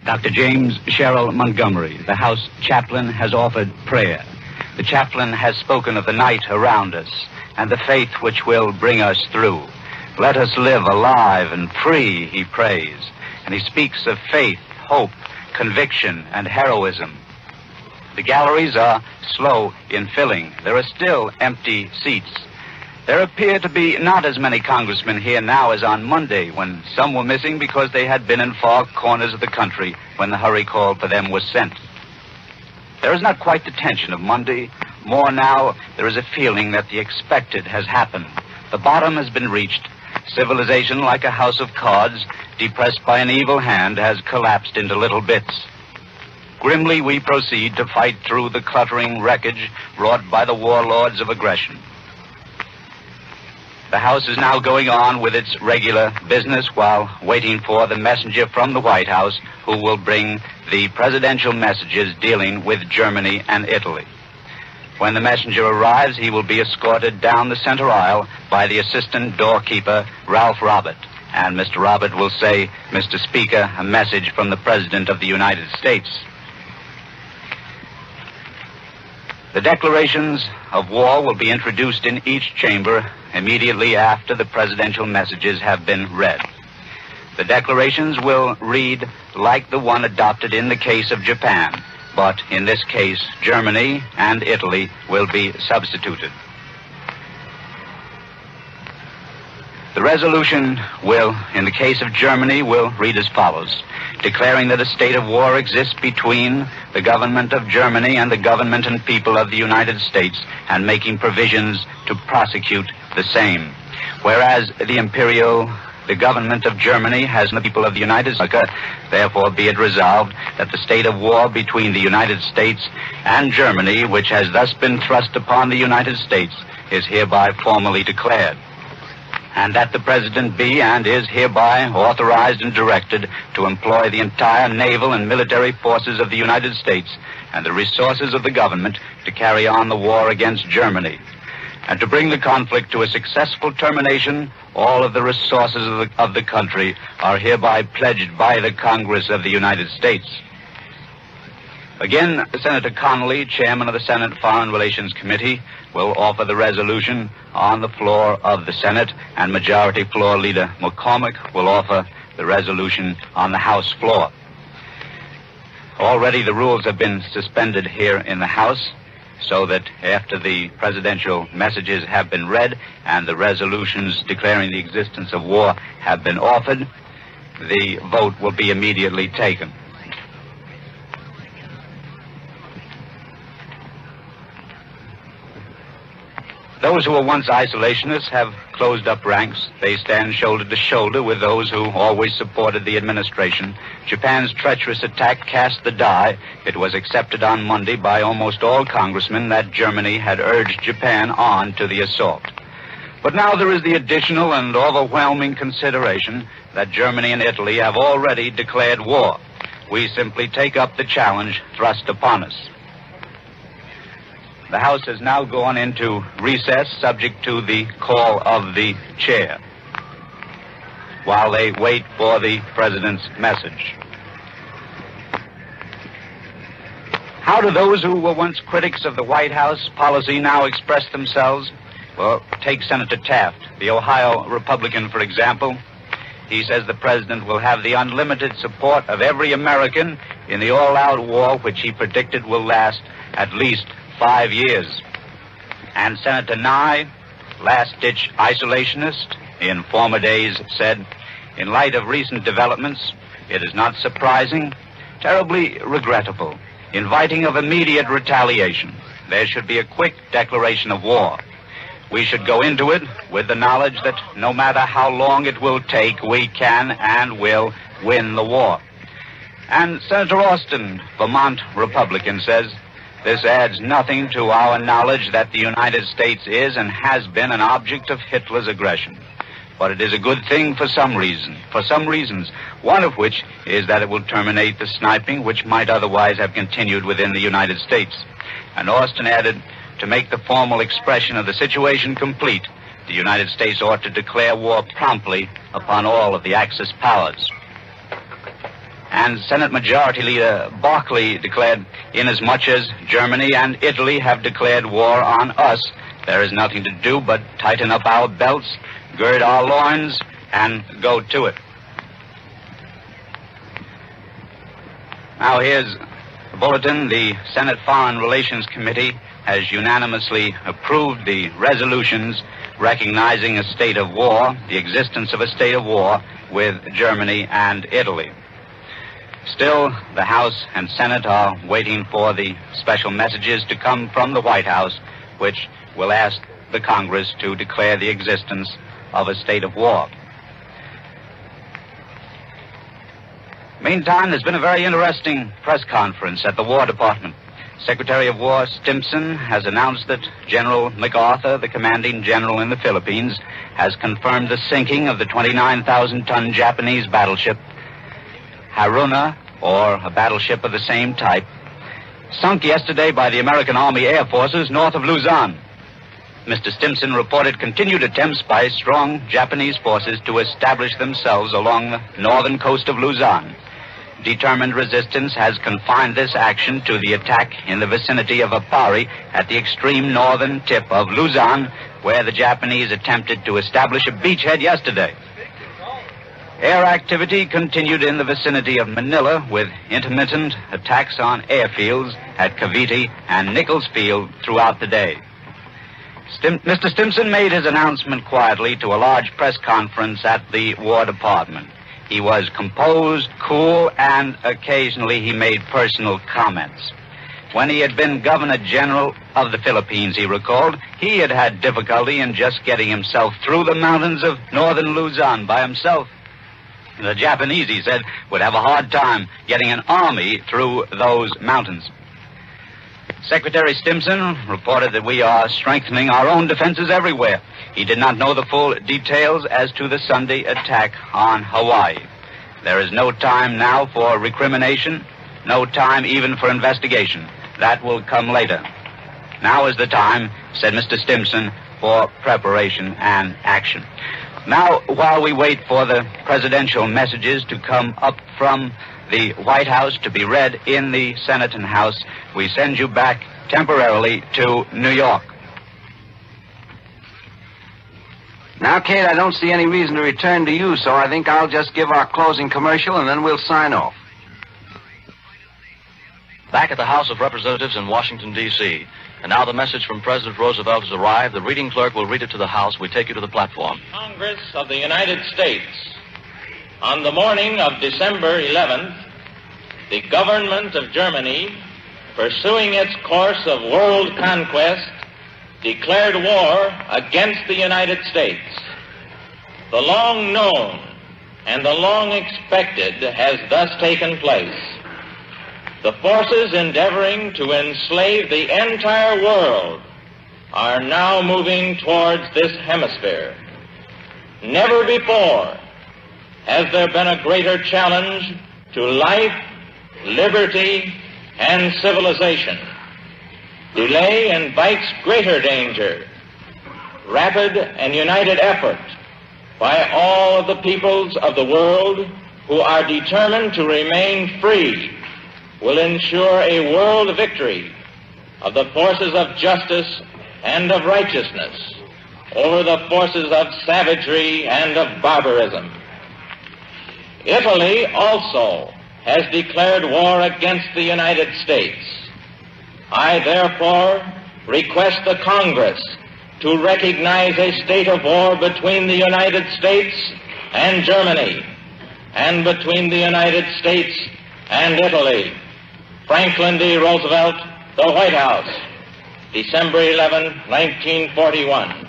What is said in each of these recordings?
Dr. James Sherrill Montgomery, the House chaplain, has offered prayer. The chaplain has spoken of the night around us and the faith which will bring us through. Let us live alive and free, he prays. And he speaks of faith, hope, conviction, and heroism. The galleries are slow in filling. There are still empty seats. There appear to be not as many congressmen here now as on Monday, when some were missing because they had been in far corners of the country when the hurry call for them was sent. There is not quite the tension of Monday. More now, there is a feeling that the expected has happened. The bottom has been reached. Civilization, like a house of cards, depressed by an evil hand, has collapsed into little bits. Grimly, we proceed to fight through the cluttering wreckage wrought by the warlords of aggression. The House is now going on with its regular business while waiting for the messenger from the White House who will bring the presidential messages dealing with Germany and Italy. When the messenger arrives, he will be escorted down the center aisle by the assistant doorkeeper, Ralph Robert. And Mr. Robert will say, "Mr. Speaker, a message from the President of the United States." The declarations of war will be introduced in each chamber immediately after the presidential messages have been read. The declarations will read like the one adopted in the case of Japan, but in this case, Germany and Italy will be substituted. The resolution will, in the case of Germany, will read as follows: declaring that a state of war exists between the government of Germany and the government and people of the United States, and making provisions to prosecute the same. Whereas the government of Germany has the people of the United States, therefore be it resolved that the state of war between the United States and Germany, which has thus been thrust upon the United States, is hereby formally declared. And that the President be and is hereby authorized and directed to employ the entire naval and military forces of the United States and the resources of the government to carry on the war against Germany. And to bring the conflict to a successful termination, all of the resources of the country are hereby pledged by the Congress of the United States. Again, Senator Connolly, chairman of the Senate Foreign Relations Committee, will offer the resolution on the floor of the Senate, and Majority Floor Leader McCormick will offer the resolution on the House floor. Already the rules have been suspended here in the House, so that after the presidential messages have been read and the resolutions declaring the existence of war have been offered, the vote will be immediately taken. Those who were once isolationists have closed up ranks. They stand shoulder to shoulder with those who always supported the administration. Japan's treacherous attack cast the die. It was accepted on Monday by almost all congressmen that Germany had urged Japan on to the assault. But now there is the additional and overwhelming consideration that Germany and Italy have already declared war. We simply take up the challenge thrust upon us. The House has now gone into recess, subject to the call of the chair, while they wait for the President's message. How do those who were once critics of the White House policy now express themselves? Well, take Senator Taft, the Ohio Republican, for example. He says the President will have the unlimited support of every American in the all-out war which he predicted will last at least 5 years. And Senator Nye, last-ditch isolationist, in former days said, in light of recent developments, it is not surprising, terribly regrettable, inviting of immediate retaliation. There should be a quick declaration of war. We should go into it with the knowledge that no matter how long it will take, we can and will win the war. And Senator Austin, Vermont Republican, says, this adds nothing to our knowledge that the United States is and has been an object of Hitler's aggression. But it is a good thing for some reasons, one of which is that it will terminate the sniping which might otherwise have continued within the United States. And Austin added, to make the formal expression of the situation complete, the United States ought to declare war promptly upon all of the Axis powers. And Senate Majority Leader Barkley declared, inasmuch as Germany and Italy have declared war on us, there is nothing to do but tighten up our belts, gird our loins, and go to it. Now here's the bulletin. The Senate Foreign Relations Committee has unanimously approved the resolutions recognizing a state of war, the existence of a state of war with Germany and Italy. Still, the House and Senate are waiting for the special messages to come from the White House, which will ask the Congress to declare the existence of a state of war. Meantime, there's been a very interesting press conference at the War Department. Secretary of War Stimson has announced that General MacArthur, the commanding general in the Philippines, has confirmed the sinking of the 29,000-ton Japanese battleship Haruna, or a battleship of the same type, sunk yesterday by the American Army Air Forces north of Luzon. Mr. Stimson reported continued attempts by strong Japanese forces to establish themselves along the northern coast of Luzon. Determined resistance has confined this action to the attack in the vicinity of Apari at the extreme northern tip of Luzon, where the Japanese attempted to establish a beachhead yesterday. Air activity continued in the vicinity of Manila with intermittent attacks on airfields at Cavite and Nichols Field throughout the day. Mr. Stimson made his announcement quietly to a large press conference at the War Department. He was composed, cool, and occasionally he made personal comments. When he had been Governor General of the Philippines, he recalled, he had had difficulty in just getting himself through the mountains of northern Luzon by himself. The Japanese, he said, would have a hard time getting an army through those mountains. Secretary Stimson reported that we are strengthening our own defenses everywhere. He did not know the full details as to the Sunday attack on Hawaii. There is no time now for recrimination, no time even for investigation. That will come later. Now is the time, said Mr. Stimson, for preparation and action. Now, while we wait for the presidential messages to come up from the White House to be read in the Senate and House, we send you back temporarily to New York. Now, Kate, I don't see any reason to return to you, so I think I'll just give our closing commercial and then we'll sign off. Back at the House of Representatives in Washington, D.C. And now the message from President Roosevelt has arrived. The reading clerk will read it to the House. We take you to the platform. Congress of the United States. On the morning of December 11th, the government of Germany, pursuing its course of world conquest, declared war against the United States. The long known and the long expected has thus taken place. The forces endeavoring to enslave the entire world are now moving towards this hemisphere. Never before has there been a greater challenge to life, liberty, and civilization. Delay invites greater danger. Rapid and united effort by all of the peoples of the world who are determined to remain free will ensure a world victory of the forces of justice and of righteousness over the forces of savagery and of barbarism. Italy also has declared war against the United States. I therefore request the Congress to recognize a state of war between the United States and Germany, and between the United States and Italy. Franklin D. Roosevelt, the White House, December 11, 1941.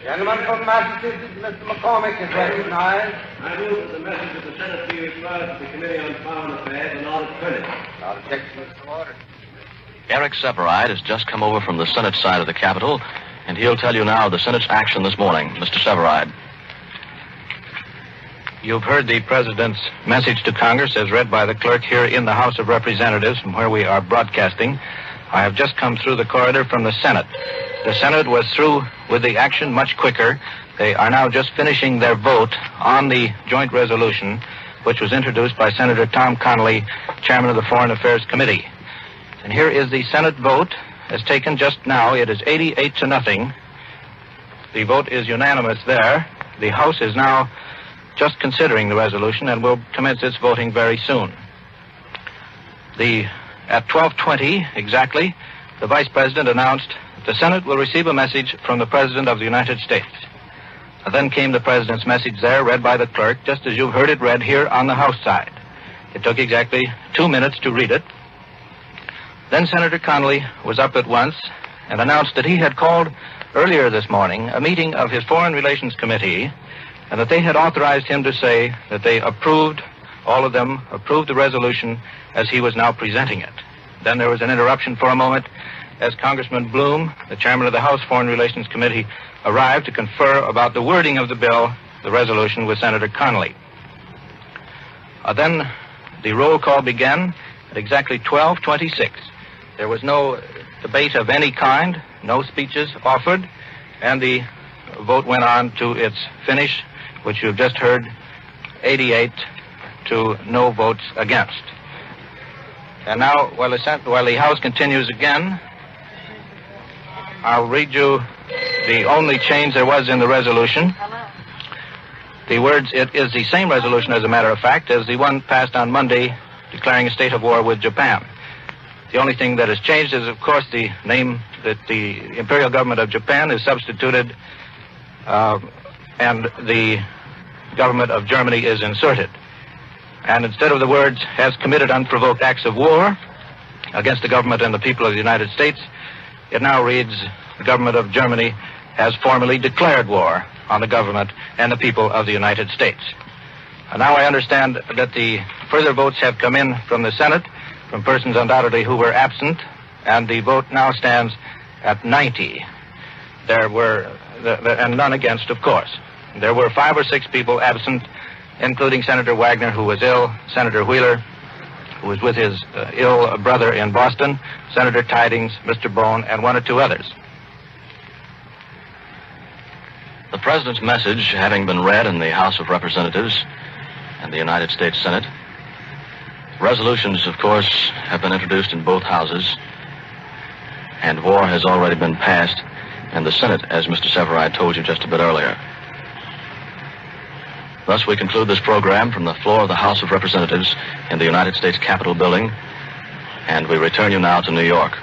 Gentleman from Massachusetts, Mr. McCormick is recognized. I move that the message of the Senate be referred to the Committee on Foreign Affairs and not printed. Without objection, Mr. Order. Eric Sevareid has just come over from the Senate side of the Capitol, and he'll tell you now the Senate's action this morning. Mr. Sevareid. You've heard the President's message to Congress as read by the clerk here in the House of Representatives from where we are broadcasting. I have just come through the corridor from the Senate. The Senate was through with the action much quicker. They are now just finishing their vote on the joint resolution which was introduced by Senator Tom Connally, chairman of the Foreign Affairs Committee. And here is the Senate vote as taken just now. It is 88-0. The vote is unanimous there. The House is now just considering the resolution and will commence its voting very soon. At 12:20 exactly, the Vice President announced that the Senate will receive a message from the President of the United States. Then came the President's message there, read by the clerk, just as you've heard it read here on the House side. It took exactly 2 minutes to read it. Then Senator Connally was up at once and announced that he had called earlier this morning a meeting of his Foreign Relations Committee, and that they had authorized him to say that they approved, all of them approved the resolution as he was now presenting it. Then there was an interruption for a moment as Congressman Bloom, the chairman of the House Foreign Relations Committee, arrived to confer about the wording of the bill, the resolution, with Senator Connally. Then the roll call began at exactly 12:26. There was no debate of any kind, no speeches offered, and the vote went on to its finish, which you've just heard, 88 to no votes against. And now, while the House continues again, I'll read you the only change there was in the resolution. The words, it is the same resolution, as a matter of fact, as the one passed on Monday declaring a state of war with Japan. The only thing that has changed is, of course, the name that the Imperial Government of Japan is substituted, and the Government of Germany is inserted. And instead of the words, has committed unprovoked acts of war against the government and the people of the United States, it now reads, the Government of Germany has formally declared war on the government and the people of the United States. And now I understand that the further votes have come in from the Senate, from persons undoubtedly who were absent, and the vote now stands at 90. There were, and none against, of course. There were 5 or 6 people absent, including Senator Wagner, who was ill, Senator Wheeler, who was with his ill brother in Boston, Senator Tidings, Mr. Bone, and 1 or 2 others. The President's message having been read in the House of Representatives and the United States Senate, resolutions, of course, have been introduced in both houses, and war has already been passed in the Senate, as Mr. Severide told you just a bit earlier. Thus, we conclude this program from the floor of the House of Representatives in the United States Capitol building, and we return you now to New York.